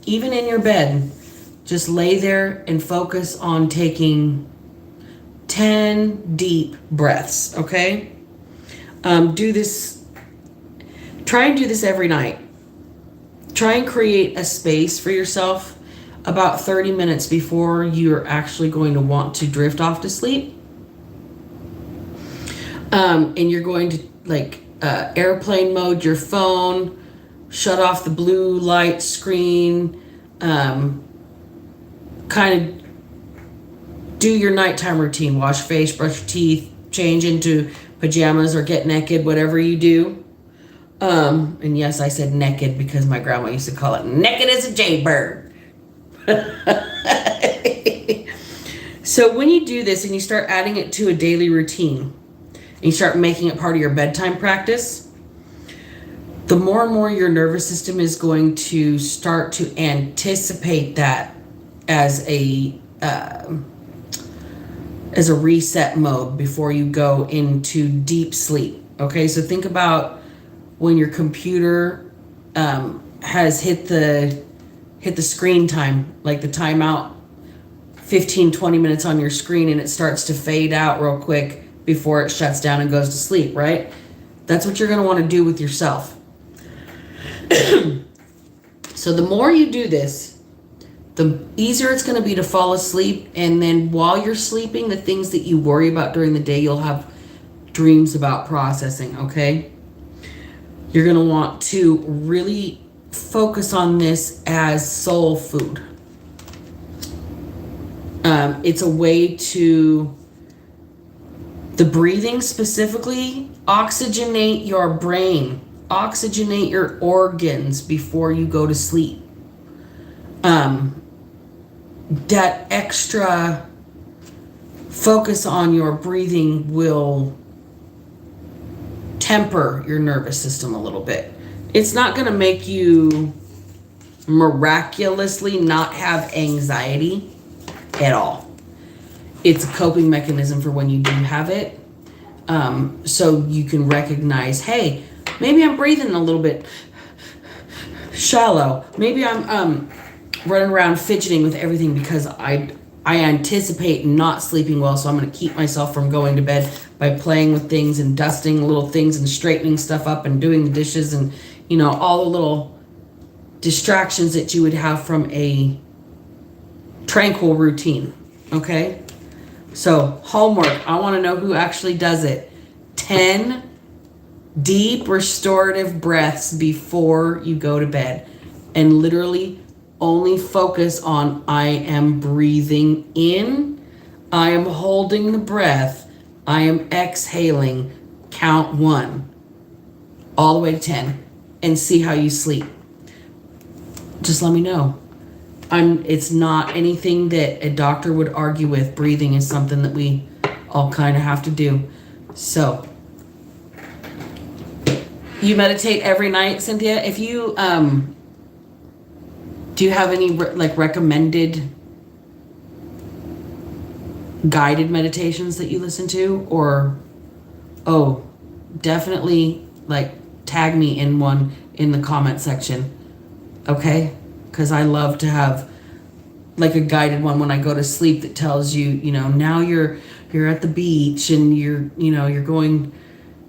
even in your bed, just lay there and focus on taking 10 deep breaths, okay? Do this, try and do this every night. Try and create a space for yourself about 30 minutes before you're actually going to want to drift off to sleep. And you're going to airplane mode your phone, shut off the blue light screen, kind of do your nighttime routine, wash your face, brush your teeth, change into pajamas or get naked, whatever you do. And yes, I said naked because my grandma used to call it naked as a jaybird. So when you do this and you start adding it to a daily routine, and you start making it part of your bedtime practice, the more and more your nervous system is going to start to anticipate that as a reset mode before you go into deep sleep. Okay, so think about when your computer has hit the screen time, like the timeout 15-20 minutes on your screen, and it starts to fade out real quick before it shuts down and goes to sleep, right? That's what you're going to want to do with yourself. So the more you do this, the easier it's going to be to fall asleep. And then while you're sleeping, the things that you worry about during the day, you'll have dreams about processing, okay? You're going to want to really focus on this as soul food. It's a way to, the breathing specifically, oxygenate your brain, oxygenate your organs before you go to sleep. That extra focus on your breathing will temper your nervous system a little bit. It's not going to make you miraculously not have anxiety at all. It's a coping mechanism for when you do have it. So you can recognize, hey, maybe I'm breathing a little bit shallow. Maybe I'm running around fidgeting with everything because I anticipate not sleeping well, so I'm going to keep myself from going to bed by playing with things and dusting little things and straightening stuff up and doing the dishes and, all the little distractions that you would have from a tranquil routine, okay? So, homework. I want to know who actually does it. 10 deep restorative breaths before you go to bed. And literally only focus on, I am breathing in, I am holding the breath, I am exhaling. Count 1 all the way to 10 and see how you sleep. Just let me know. It's not anything that a doctor would argue with. Breathing is something that we all kind of have to do. So, you meditate every night, Cynthia? If you, do you have any recommended guided meditations that you listen to? Or, definitely tag me in one in the comment section. Okay? Because I love to have a guided one when I go to sleep that tells you, now you're at the beach and you're going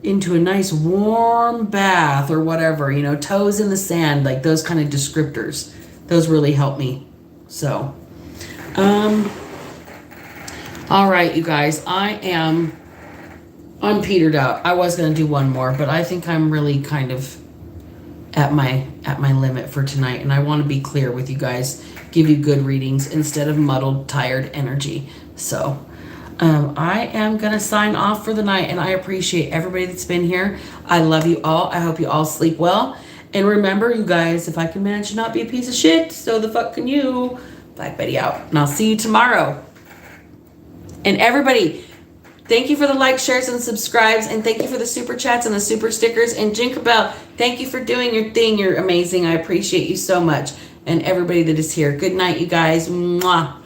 into a nice warm bath or whatever, you know, toes in the sand, like those kind of descriptors. Those really help me. So, all right, you guys, I'm petered out. I was going to do one more, but I think I'm really kind of at my limit for tonight, and I want to be clear with you guys, give you good readings instead of muddled, tired energy. So, I am going to sign off for the night, and I appreciate everybody that's been here. I love you all. I hope you all sleep well. And remember, you guys, if I can manage to not be a piece of shit, so the fuck can you. Black Betty out. And I'll see you tomorrow. And everybody, thank you for the likes, shares, and subscribes. And thank you for the super chats and the super stickers. And Jinkerbell, thank you for doing your thing. You're amazing. I appreciate you so much. And everybody that is here. Good night, you guys. Mwah.